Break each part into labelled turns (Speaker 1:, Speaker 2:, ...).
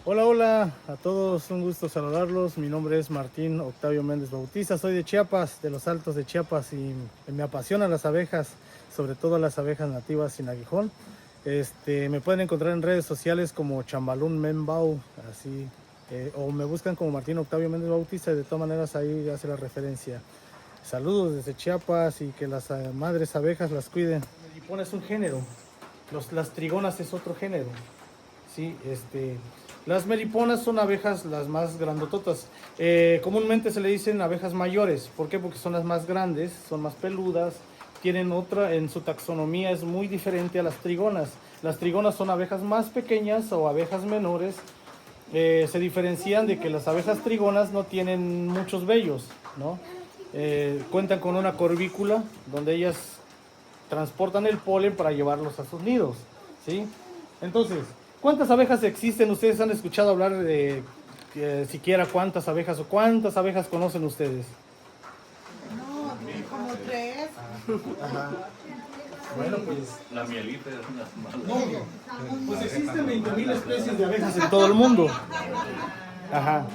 Speaker 1: Hola, hola a todos, un gusto saludarlos. Mi nombre es Martín Octavio Méndez Bautista, soy de Chiapas, de los Altos de Chiapas y me apasionan las abejas, sobre todo las abejas nativas sin aguijón. Me pueden encontrar en redes sociales como Chambalún Membau, así, o me buscan como Martín Octavio Méndez Bautista y de todas maneras ahí hace la referencia. Saludos desde Chiapas y que las madres abejas las cuiden. Y pones un género, las trigonas es otro género. Sí, las meliponas son abejas las más grandototas. Comúnmente se le dicen abejas mayores. ¿Por qué? Porque son las más grandes, son más peludas, tienen otra, en su taxonomía es muy diferente a las trigonas. Las trigonas son abejas más pequeñas o abejas menores. Se diferencian de que las abejas trigonas no tienen muchos vellos, ¿no? Cuentan con una corvícula donde ellas transportan el polen para llevarlos a sus nidos, ¿sí? Entonces, ¿cuántas abejas existen? ¿Ustedes han escuchado hablar de siquiera cuántas abejas o cuántas abejas conocen ustedes?
Speaker 2: No, como tres.
Speaker 1: Ajá. Bueno, pues
Speaker 3: La mielífera es una
Speaker 1: no,
Speaker 3: mala.
Speaker 1: pues existen 20.000 especies de abejas en todo el mundo. Ajá.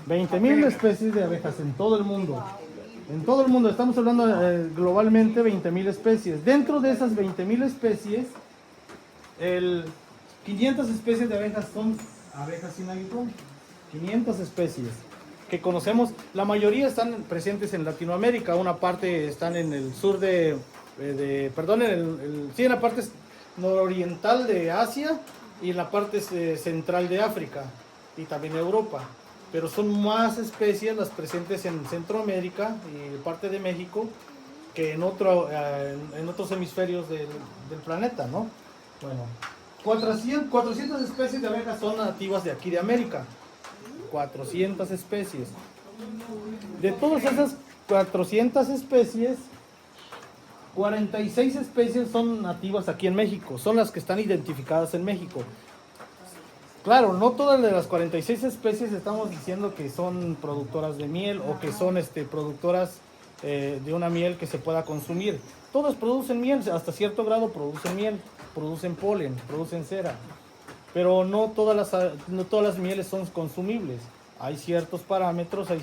Speaker 1: 20.000 especies de abejas en todo el mundo. En todo el mundo, estamos hablando globalmente 20.000 especies. Dentro de esas 20.000 especies, 500 especies de abejas son abejas sin aguijón. 500 especies que conocemos. La mayoría están presentes en Latinoamérica. Una parte están en el sur perdón, sí, en la parte nororiental de Asia y en la parte central de África y también Europa. Pero son más especies las presentes en Centroamérica y parte de México que en otros hemisferios del planeta, ¿no? Bueno, 400 especies de abejas son nativas de aquí de América. 400 especies. De todas esas 400 especies, 46 especies son nativas aquí en México. Son las que están identificadas en México. Claro, no todas de las 46 especies estamos diciendo que son productoras de miel o que son productoras de una miel que se pueda consumir. Todas producen miel, hasta cierto grado producen miel, producen polen, producen cera. Pero no todas las mieles son consumibles. Hay ciertos parámetros, hay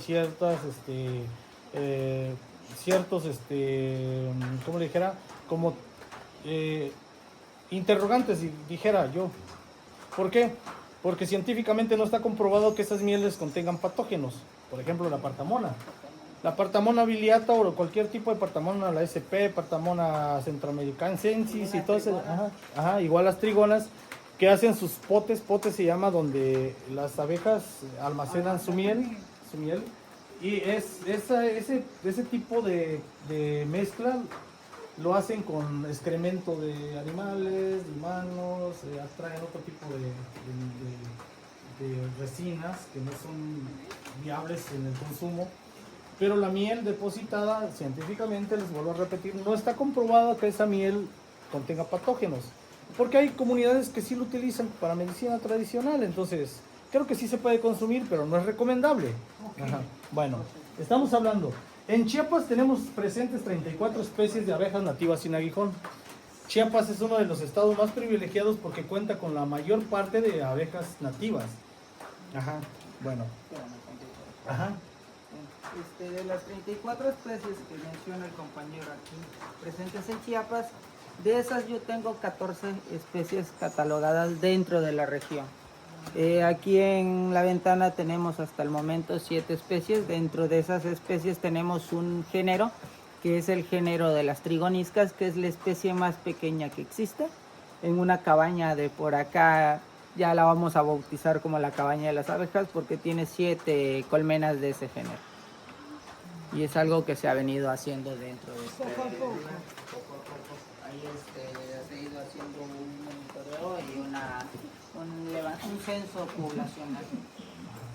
Speaker 1: ¿cómo le dijera? Como interrogantes, dijera yo. ¿Por qué? Porque científicamente no está comprobado que esas mieles contengan patógenos. Por ejemplo, la partamona. La partamona biliata o cualquier tipo de partamona, la SP, partamona centroamericanensis y todo eso. Ajá, igual las trigonas que hacen sus potes se llama donde las abejas almacenan su miel. Y ese tipo de mezcla lo hacen con excremento de animales, de humanos, atraen otro tipo de resinas que no son viables en el consumo. Pero la miel depositada, científicamente, les vuelvo a repetir, no está comprobado que esa miel contenga patógenos. Porque hay comunidades que sí lo utilizan para medicina tradicional, entonces creo que sí se puede consumir, pero no es recomendable. Ajá. Bueno, estamos hablando. En Chiapas tenemos presentes 34 especies de abejas nativas sin aguijón. Chiapas es uno de los estados más privilegiados porque cuenta con la mayor parte de abejas nativas. Ajá, bueno. Ajá.
Speaker 2: De las 34 especies que menciona el compañero aquí presentes en Chiapas, de esas yo tengo 14 especies catalogadas dentro de la región. Aquí en la ventana tenemos hasta el momento 7 especies. Dentro de esas especies tenemos un género que es el género de las trigoniscas, que es la especie más pequeña que existe. En una cabaña de por acá ya la vamos a bautizar como la cabaña de las abejas porque tiene 7 colmenas de ese género. Y es algo que se ha venido haciendo dentro de este lugar. Poco a poco. Ahí se ha ido haciendo un monitoreo y un censo poblacional.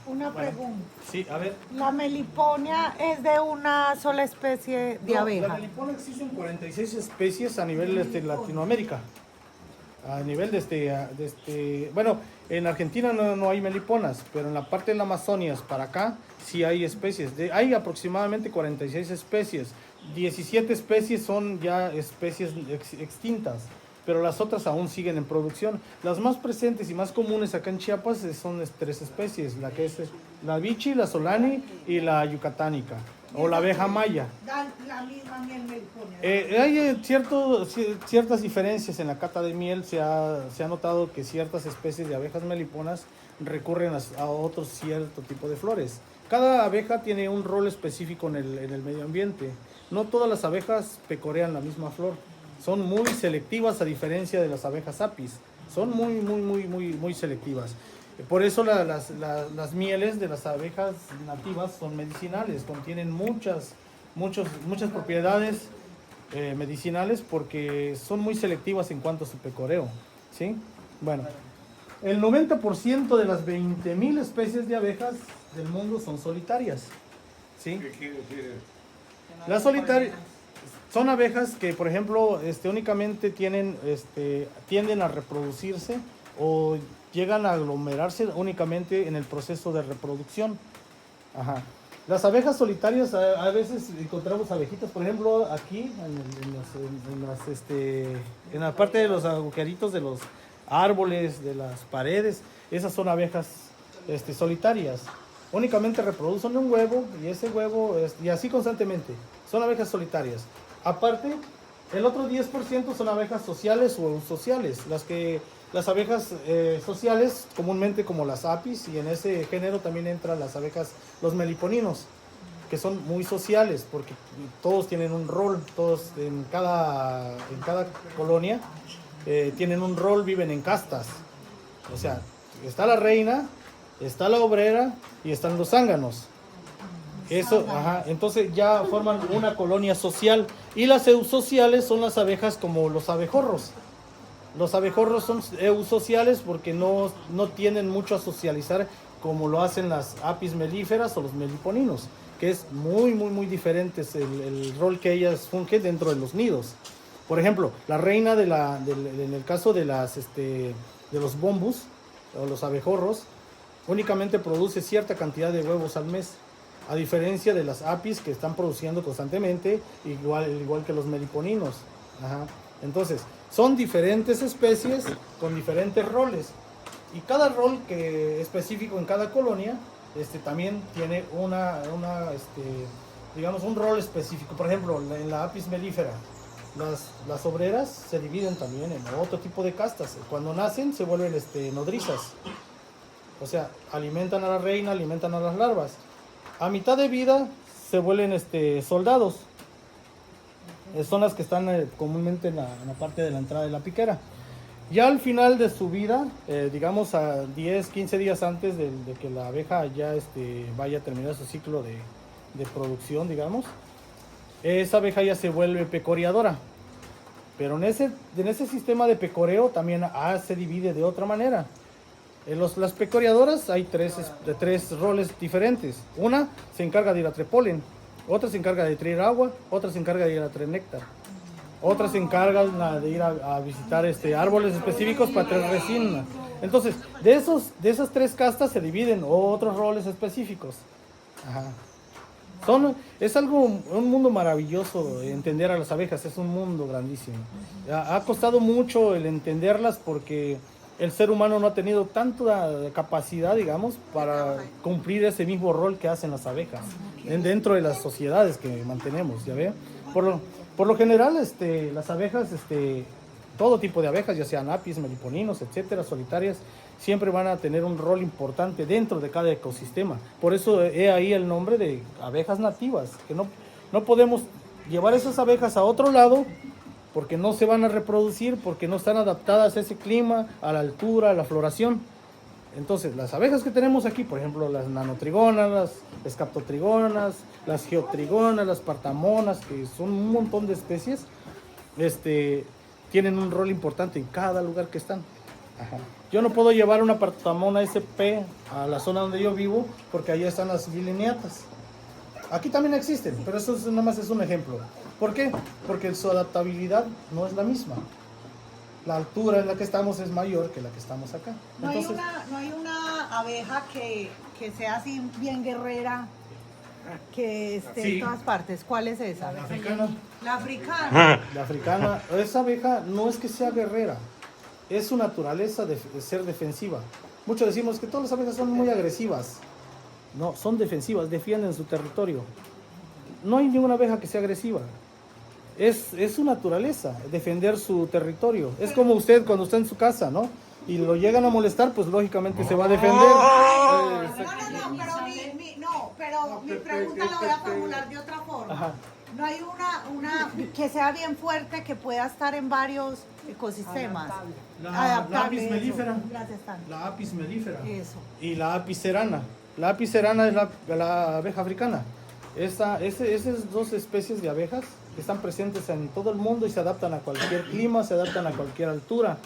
Speaker 4: Una pregunta.
Speaker 1: Sí, a ver.
Speaker 4: ¿La meliponia es de una sola especie de
Speaker 1: No,
Speaker 4: abeja?
Speaker 1: la melipona existen 46 especies a nivel Latinoamérica. A nivel bueno, en Argentina no hay meliponas, pero en la parte de la Amazonia para acá sí hay especies. Hay aproximadamente 46 especies. 17 especies son ya especies extintas, pero las otras aún siguen en producción. Las más presentes y más comunes acá en Chiapas son 3 especies, la que es la bichi, la solani y la yucatánica, o la abeja maya.
Speaker 4: Dan la misma miel melipona.
Speaker 1: Hay ciertas diferencias en la cata de miel. Se ha notado que ciertas especies de abejas meliponas recurren a otro cierto tipo de flores. Cada abeja tiene un rol específico en el medio ambiente. No todas las abejas pecorean la misma flor. Son muy selectivas, a diferencia de las abejas apis. Son muy selectivas. Por eso las mieles de las abejas nativas son medicinales. Contienen muchas propiedades medicinales, porque son muy selectivas en cuanto a su pecoreo, ¿sí? Bueno, el 90% de las 20,000 especies de abejas del mundo son solitarias, ¿sí?
Speaker 3: ¿Qué quiere decir eso?
Speaker 1: Las solitarias son abejas que, por ejemplo, únicamente tienden a reproducirse o llegan a aglomerarse únicamente en el proceso de reproducción. Ajá. Las abejas solitarias, a veces encontramos abejitas, por ejemplo, aquí en la parte de los agujeritos de los árboles, de las paredes. Esas son abejas solitarias. Únicamente reproducen un huevo, y ese huevo, y así constantemente. Son abejas solitarias. Aparte, el otro 10% son abejas sociales o eusociales. Las abejas sociales, comúnmente como las apis, y en ese género también entran las abejas, los meliponinos, que son muy sociales, porque todos tienen un rol, todos en cada colonia tienen un rol, viven en castas. O sea, está la reina, está la obrera y están los zánganos. Eso, ajá, entonces ya forman una colonia social. Y las eusociales son las abejas como los abejorros. Los abejorros son eusociales porque no tienden mucho a socializar como lo hacen las apis melíferas o los meliponinos, que es muy diferente el rol que ellas fungen dentro de los nidos. Por ejemplo, la reina en el caso de los bombus o los abejorros, únicamente produce cierta cantidad de huevos al mes, a diferencia de las apis, que están produciendo constantemente, igual que los meliponinos. Ajá. Entonces, son diferentes especies con diferentes roles, y cada rol específico en cada colonia también tiene digamos, un rol específico. Por ejemplo, en la apis melífera, las obreras se dividen también en otro tipo de castas. Cuando nacen se vuelven nodrizas, o sea, alimentan a la reina, alimentan a las larvas. A mitad de vida se vuelven soldados. Son las que están comúnmente en la parte de la entrada de la piquera. Ya al final de su vida, digamos a 10, 15 días antes de que la abeja ya vaya a terminar su ciclo de producción, digamos, esa abeja ya se vuelve pecoreadora. Pero en ese sistema de pecoreo también se divide de otra manera. Las pecoreadoras hay tres roles diferentes. Una se encarga de ir a traer polen, otra se encarga de traer agua, otra se encarga de ir a traer néctar. Otras se encargan de ir a visitar árboles específicos para traer resina. Entonces, de esas 3 castas se dividen otros roles específicos. Ajá. Es un mundo maravilloso entender a las abejas, es un mundo grandísimo. Ha costado mucho el entenderlas porque el ser humano no ha tenido tanta capacidad, digamos, para cumplir ese mismo rol que hacen las abejas dentro de las sociedades que mantenemos, ¿ya ve? Por lo general, las abejas, todo tipo de abejas, ya sean apis, meliponinos, etcétera, solitarias, siempre van a tener un rol importante dentro de cada ecosistema. Por eso he ahí el nombre de abejas nativas, que no podemos llevar esas abejas a otro lado porque no se van a reproducir, porque no están adaptadas a ese clima, a la altura, a la floración. Entonces, las abejas que tenemos aquí, por ejemplo, las nanotrigonas, las escaptotrigonas, las geotrigonas, las partamonas, que son un montón de especies, tienen un rol importante en cada lugar que están. Ajá. Yo no puedo llevar una partamona SP a la zona donde yo vivo, porque ahí están las bilineatas. Aquí también existen, pero eso nada más es un ejemplo. ¿Por qué? Porque su adaptabilidad no es la misma. La altura en la que estamos es mayor que la que estamos acá.
Speaker 4: No hay una abeja que sea así bien guerrera que
Speaker 1: Sí.
Speaker 4: en todas partes. ¿Cuál es esa?
Speaker 1: La africana.
Speaker 4: La africana.
Speaker 1: La africana, esa abeja no es que sea guerrera, es su naturaleza de ser defensiva. Muchos decimos que todas las abejas son muy agresivas. No, son defensivas, defienden su territorio. No hay ninguna abeja que sea agresiva. Es su naturaleza, defender su territorio. Es como usted cuando está en su casa, ¿no? Y lo llegan a molestar, pues lógicamente se va a defender.
Speaker 4: Pero mi pregunta la voy a formular de otra forma.
Speaker 1: Ajá.
Speaker 4: No hay una que sea bien fuerte que pueda estar en varios ecosistemas.
Speaker 1: La
Speaker 4: Adaptable,
Speaker 1: apis
Speaker 4: eso.
Speaker 1: mellifera.
Speaker 4: Gracias, Tania.
Speaker 1: La apis mellifera.
Speaker 4: Eso.
Speaker 1: Y la apis cerana. La apis cerana es la abeja africana. Esas dos especies de abejas que están presentes en todo el mundo y se adaptan a cualquier clima, se adaptan a cualquier altura.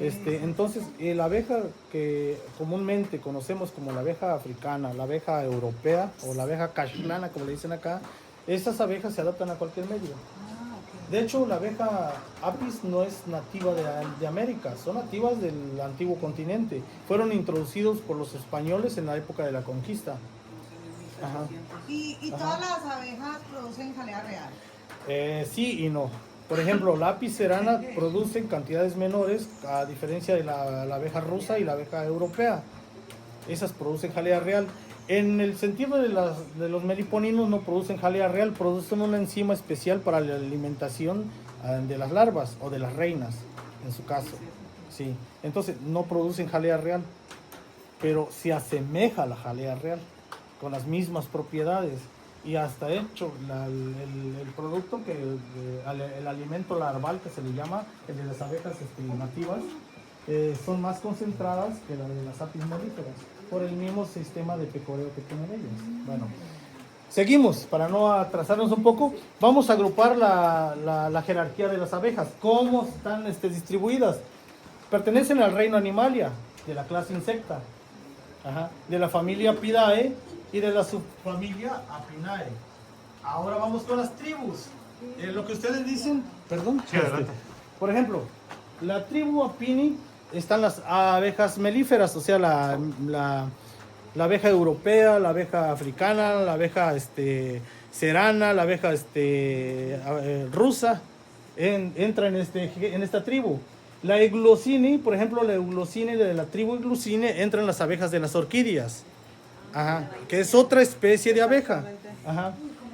Speaker 1: Entonces, la abeja que comúnmente conocemos como la abeja africana, la abeja europea o la abeja cashlana, como le dicen acá, esas abejas se adaptan a cualquier medio. De hecho, la abeja apis no es nativa de América, son nativas del antiguo continente. Fueron introducidos por los españoles en la época de la conquista. Ajá.
Speaker 4: ¿Y todas las abejas producen jalea real?
Speaker 1: Sí y no. Por ejemplo, la apis cerana produce en cantidades menores, a diferencia de la abeja rusa y la abeja europea. Esas producen jalea real. En el sentido de los meliponinos no producen jalea real, producen una enzima especial para la alimentación de las larvas o de las reinas, en su caso. Sí. Entonces no producen jalea real, pero se asemeja a la jalea real, con las mismas propiedades. Y hasta hecho, el producto, el alimento larval que se le llama, el de las abejas nativas, son más concentradas que la de las apis mellíferas, por el mismo sistema de pecoreo que tienen ellas. Bueno, seguimos, para no atrasarnos un poco, vamos a agrupar la jerarquía de las abejas. ¿Cómo están distribuidas? Pertenecen al reino Animalia, de la clase Insecta, de la familia Apidae y de la subfamilia Apinae. Ahora vamos con las tribus. Lo que ustedes dicen, perdón.
Speaker 5: Sí, adelante.
Speaker 1: Por ejemplo, la tribu Apini están las abejas melíferas, o sea, la abeja europea, la abeja africana, la abeja serana, la abeja rusa, entra en esta tribu. La Eglosini, por ejemplo, la Eglosini de la tribu Eglosini entran las abejas de las orquídeas, que es otra especie de abeja.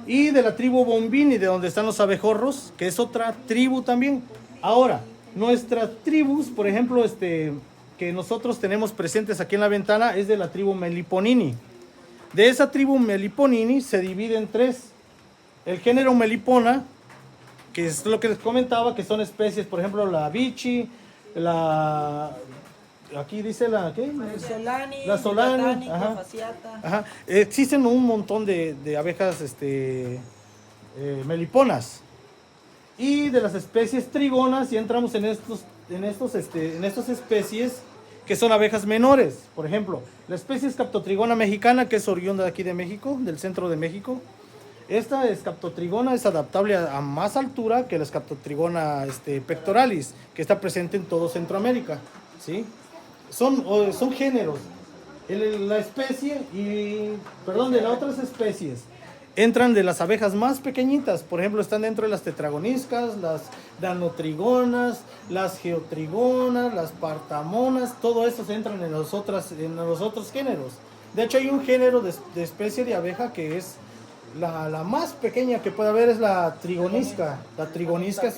Speaker 1: Y de la tribu Bombini, de donde están los abejorros, que es otra tribu también. Ahora, nuestras tribus, por ejemplo, que nosotros tenemos presentes aquí en la ventana, es de la tribu Meliponini. De esa tribu Meliponini se divide en tres. El género Melipona, que es lo que les comentaba, que son especies, por ejemplo, la bichi, aquí dice la, ¿qué? La solani, existen un montón de abejas meliponas. Y de las especies trigonas, y entramos en estas especies que son abejas menores. Por ejemplo, la especie Scaptotrigona mexicana, que es oriunda de aquí de México, del centro de México. Esta Scaptotrigona es adaptable a más altura que la Scaptotrigona pectoralis, que está presente en todo Centroamérica, ¿sí? Son géneros. La especie de las otras especies entran de las abejas más pequeñitas. Por ejemplo, están dentro de las tetragoniscas, las danotrigonas, las geotrigonas, las partamonas. Todo esto entran en los otros géneros. De hecho, hay un género de especie de abeja que es la más pequeña que puede haber, es la trigonisca. La trigonisca es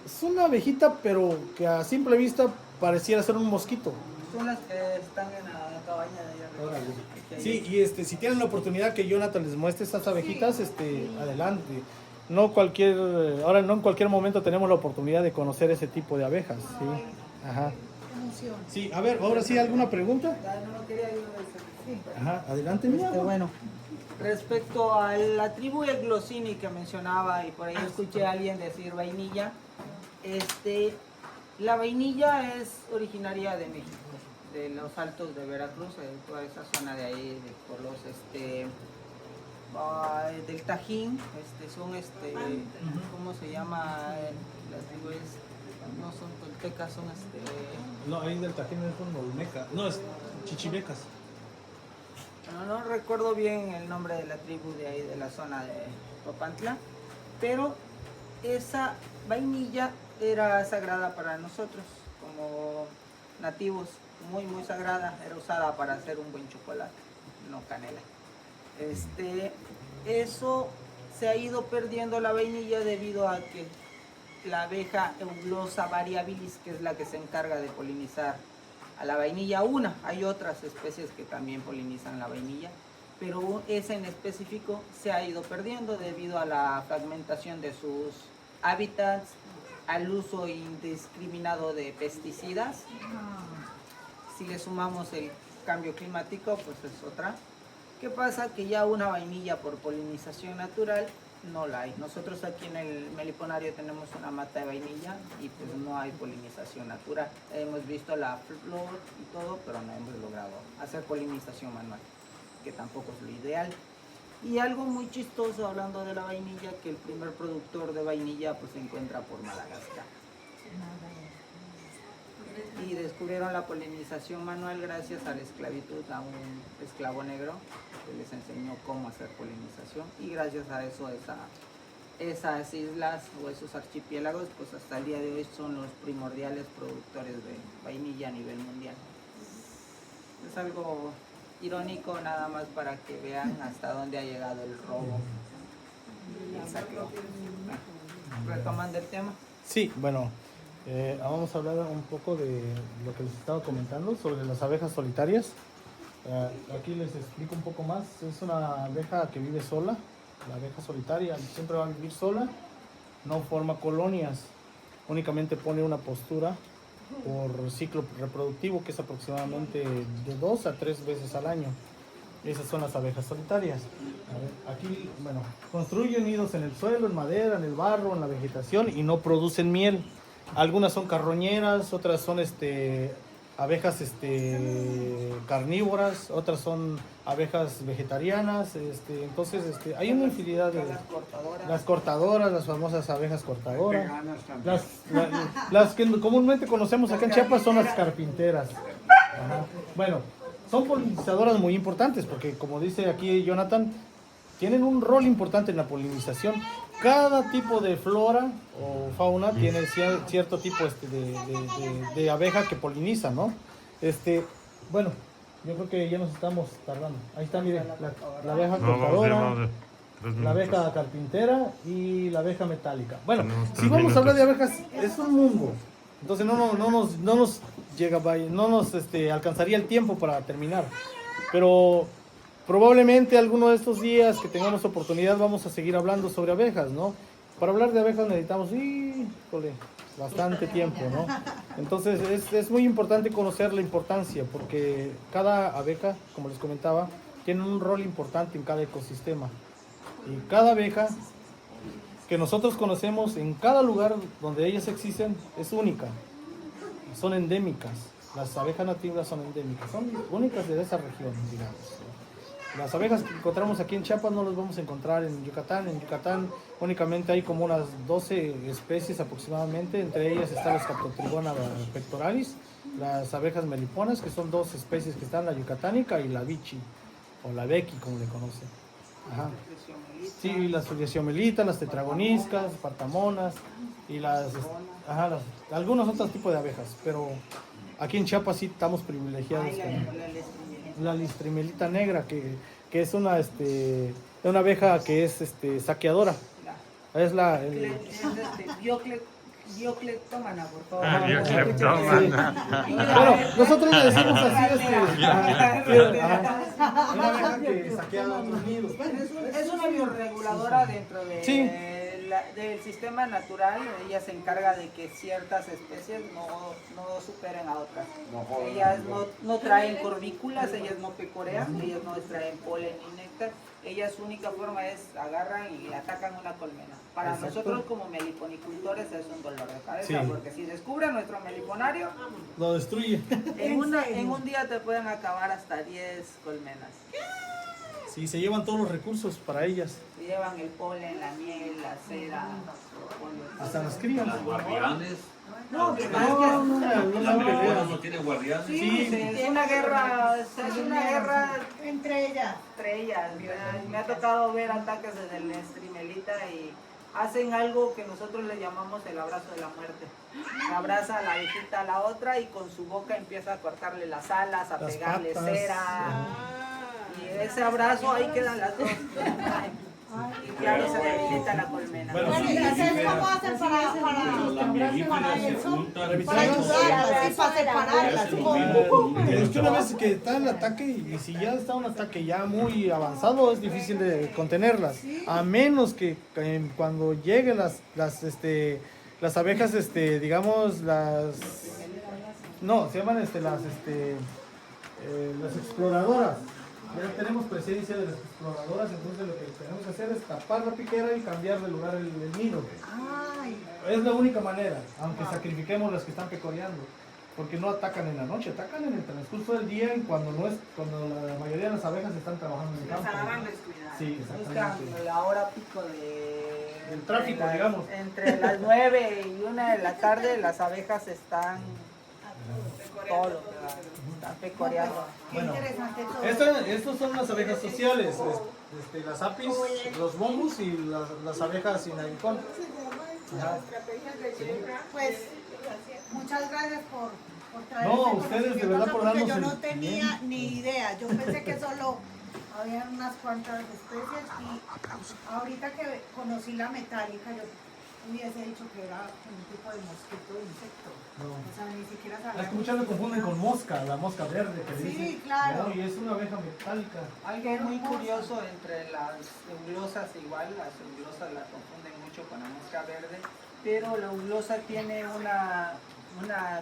Speaker 1: es una abejita, pero que a simple vista pareciera ser un mosquito.
Speaker 2: Son las que están en la cabaña de allá arriba.
Speaker 1: Sí, y si tienen la oportunidad que Jonathan les muestre estas abejitas, adelante. No en cualquier momento tenemos la oportunidad de conocer ese tipo de abejas, sí. Sí, a ver, ahora sí, ¿alguna pregunta?
Speaker 2: No quería yo
Speaker 1: Adelante, mira.
Speaker 2: Bueno, respecto a la tribu Eglosini que mencionaba, y por ahí escuché a alguien decir vainilla, la vainilla es originaria de México, de los altos de Veracruz, de toda esa zona de ahí, por los del Tajín, son ¿cómo se llama? Las tribus no son toltecas, son
Speaker 1: No, ahí del Tajín es un olmeca, no, es chichimecas.
Speaker 2: no recuerdo bien el nombre de la tribu de ahí, de la zona de Papantla, pero esa vainilla era sagrada para nosotros, como nativos, muy muy sagrada, era usada para hacer un buen chocolate, no canela. Eso se ha ido perdiendo la vainilla debido a que la abeja Euglossa variabilis, que es la que se encarga de polinizar a la vainilla, hay otras especies que también polinizan la vainilla, pero esa en específico se ha ido perdiendo debido a la fragmentación de sus hábitats, al uso indiscriminado de pesticidas. Si le sumamos el cambio climático, pues es otra. ¿Qué pasa? Que ya una vainilla por polinización natural no la hay. Nosotros aquí en el meliponario tenemos una mata de vainilla y pues no hay polinización natural. Hemos visto la flor y todo, pero no hemos logrado hacer polinización manual, que tampoco es lo ideal. Y algo muy chistoso hablando de la vainilla, que el primer productor de vainilla pues se encuentra por Madagascar. Y descubrieron la polinización manual gracias a la esclavitud a un esclavo negro que les enseñó cómo hacer polinización, y gracias a eso esas islas o esos archipiélagos pues hasta el día de hoy son los primordiales productores de vainilla a nivel mundial. Es algo irónico nada más para que vean hasta dónde ha llegado el robo y el saqueo. Retomando el tema.
Speaker 1: Sí, bueno, vamos a hablar un poco de lo que les estaba comentando sobre las abejas solitarias. Aquí les explico un poco más. Es una abeja que vive sola, la abeja solitaria siempre va a vivir sola, no forma colonias, únicamente pone una postura por ciclo reproductivo, que es aproximadamente de 2 a 3 veces al año. Esas son las abejas solitarias. Aquí, bueno, construyen nidos en el suelo, en madera, en el barro, en la vegetación, y no producen miel. Algunas son carroñeras, otras son abejas carnívoras, otras son abejas vegetarianas. Entonces hay una infinidad de las cortadoras, las famosas abejas cortadoras. Las que comúnmente conocemos acá en Chiapas son las carpinteras. Ajá. Bueno, son polinizadoras muy importantes porque, como dice aquí Jonathan, tienen un rol importante en la polinización. Cada tipo de flora o fauna tiene cierto tipo de abeja que poliniza, ¿no? Bueno, yo creo que ya nos estamos tardando. Ahí está, miren, la abeja cortadora, la abeja carpintera y la abeja metálica. Bueno, si vamos a hablar de abejas, es un mundo. Entonces no nos llega, no nos alcanzaría el tiempo para terminar. Pero probablemente alguno de estos días que tengamos oportunidad vamos a seguir hablando sobre abejas, ¿no? Para hablar de abejas necesitamos bastante tiempo, ¿no? Entonces es muy importante conocer la importancia, porque cada abeja, como les comentaba, tiene un rol importante en cada ecosistema. Y cada abeja que nosotros conocemos en cada lugar donde ellas existen es única. Son endémicas. Las abejas nativas son endémicas, son únicas de esa región, digamos. Las abejas que encontramos aquí en Chiapas no las vamos a encontrar en Yucatán. En Yucatán únicamente hay como unas 12 especies aproximadamente. Entre ellas está la Scaptotrigona pectoralis, las abejas meliponas, que son 2 especies que están, la yucatánica y la bichi, o la bequi, como le conocen. Ajá. Sí, las filiaciomelita, las tetragoniscas, partamonas y algunos otros tipos de abejas. Pero aquí en Chiapas sí estamos privilegiados con la listrimelita negra, que es una abeja que es saqueadora. Es la
Speaker 2: biocleptómana, por favor.
Speaker 5: Biocleptómana.
Speaker 1: Bueno, nosotros le decimos así, una abeja que saquea otros nidos.
Speaker 2: Es una bioreguladora dentro de
Speaker 1: Sí.
Speaker 2: del sistema natural. Ella se encarga de que ciertas especies no superen a otras. Ellas no traen corvículas, ellas no pecorean, ellas no extraen polen ni néctar. Ellas su única forma es agarran y atacan una colmena. Para nosotros como meliponicultores es un dolor de cabeza, porque si descubren nuestro meliponario,
Speaker 1: lo destruye.
Speaker 2: en un día te pueden acabar hasta 10 colmenas.
Speaker 1: Sí, se llevan todos los recursos para ellas.
Speaker 2: Se llevan el polen, la miel, la cera,
Speaker 1: hasta las crías.
Speaker 3: Las guardianes
Speaker 2: No, que más
Speaker 1: No,
Speaker 2: que...
Speaker 1: no, no,
Speaker 3: La
Speaker 1: no,
Speaker 3: pelea
Speaker 1: no.
Speaker 3: no tiene guardián.
Speaker 2: Sí, es una guerra,
Speaker 4: Entre ellas.
Speaker 2: entre ellas. Me ha tocado ver ataques desde el Streamelita y hacen algo que nosotros le llamamos el abrazo de la muerte. Abraza a la abejita a la otra y con su boca empieza a cortarle las alas, a
Speaker 1: Las
Speaker 2: pegarle
Speaker 1: patas.
Speaker 2: cera. Y ese abrazo ahí quedan las dos. Y claro, se debilita la colmena.
Speaker 3: Bueno,
Speaker 4: Bueno,
Speaker 3: sí,
Speaker 4: ¿y ustedes
Speaker 3: pero-
Speaker 4: cómo hacen para
Speaker 3: Pero la mielífera se
Speaker 4: eso?
Speaker 3: junta.
Speaker 4: Para ayudarlas y para separarlas? ¿Cómo?
Speaker 1: Es que una vez que está el ataque, y si ya está un ataque ya muy avanzado, es difícil de contenerlas. A menos que cuando lleguen las abejas, digamos, no, se llaman las exploradoras. Ya tenemos presencia de las exploradoras, entonces lo que tenemos que hacer es tapar la piquera y cambiar de lugar el nido.
Speaker 4: Ay,
Speaker 1: Es la única manera, aunque sacrifiquemos las que están pecoreando, porque no atacan en la noche, atacan en el transcurso del día y cuando la mayoría de las abejas están trabajando en el campo. Sí,
Speaker 2: Buscan
Speaker 1: exactamente.
Speaker 2: la hora pico de...
Speaker 1: El tráfico,
Speaker 2: entre las-
Speaker 1: digamos.
Speaker 2: Entre las 9 y 1 de la tarde las abejas están todo lo que da, están pecoreando.
Speaker 4: qué
Speaker 1: Bueno,
Speaker 4: interesante todo.
Speaker 1: Estos son las abejas sociales, las apis, los bombus y las abejas sin aguijón.
Speaker 4: Pues, muchas gracias por traer
Speaker 1: No,
Speaker 4: ese
Speaker 1: ustedes de
Speaker 4: conocimiento
Speaker 1: verdad
Speaker 4: acá,
Speaker 1: por
Speaker 4: porque
Speaker 1: darnos
Speaker 4: yo
Speaker 1: el
Speaker 4: no tenía
Speaker 1: bien.
Speaker 4: ni idea. Yo pensé que solo había unas cuantas especies y ahorita que conocí la metálica yo hubiese dicho que era un tipo de mosquito o insecto.
Speaker 1: No.
Speaker 4: O sea, ni siquiera
Speaker 1: Es
Speaker 4: sabía.
Speaker 1: que muchas lo confunden con mosca, la mosca verde que le
Speaker 4: Sí,
Speaker 1: dicen.
Speaker 4: claro.
Speaker 1: No, y es una abeja metálica.
Speaker 2: Algo muy curioso entre las eulosas, igual las eulosas la confunden mucho con la mosca verde, pero la eulosa tiene una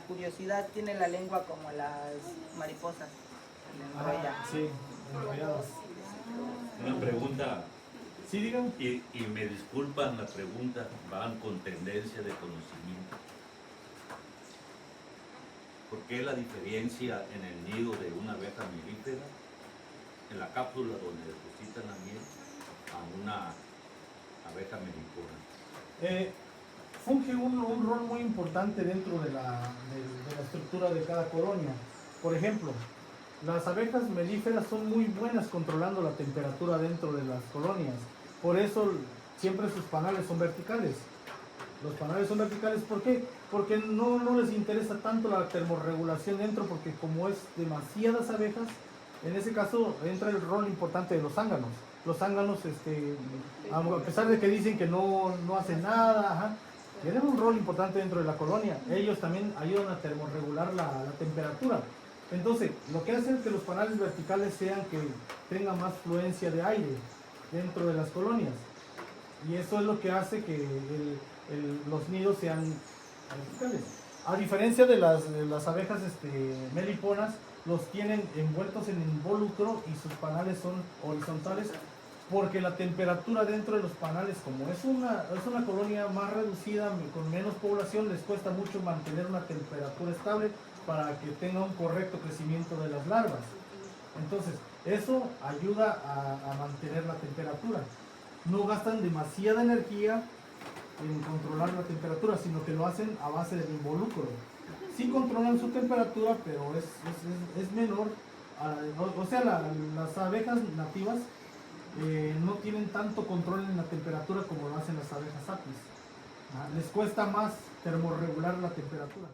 Speaker 2: curiosidad, tiene la lengua como las mariposas, se le enrolla.
Speaker 1: Sí, enrolladas.
Speaker 3: Una pregunta,
Speaker 1: Sí, digan.
Speaker 3: y me disculpan la pregunta, van con tendencia de conocimiento. ¿Por qué la diferencia en el nido de una abeja mielífera, en la cápsula donde depositan la miel, a una abeja melipona?
Speaker 1: Funge un rol muy importante dentro de la estructura de cada colonia. Por ejemplo, las abejas melíferas son muy buenas controlando la temperatura dentro de las colonias. Por eso siempre sus panales son verticales. Los panales son verticales, ¿por qué? Porque no les interesa tanto la termorregulación dentro, porque como es demasiadas abejas, en ese caso entra el rol importante de los zánganos. Los zánganos, a pesar de que dicen que no hacen nada, ajá, tienen un rol importante dentro de la colonia. Ellos también ayudan a termorregular la temperatura. Entonces, lo que hace es que los panales verticales sean que tenga más fluencia de aire dentro de las colonias. Y eso es lo que hace que los nidos sean verticales. A diferencia de las abejas meliponas, los tienen envueltos en involucro y sus panales son horizontales, porque la temperatura dentro de los panales, como es una colonia más reducida, con menos población, les cuesta mucho mantener una temperatura estable para que tenga un correcto crecimiento de las larvas. Entonces, eso ayuda a mantener la temperatura. No gastan demasiada energía en controlar la temperatura, sino que lo hacen a base del involucro. Sí controlan su temperatura, pero es menor. O sea, las abejas nativas no tienen tanto control en la temperatura como lo hacen las abejas apis. Les cuesta más termorregular la temperatura.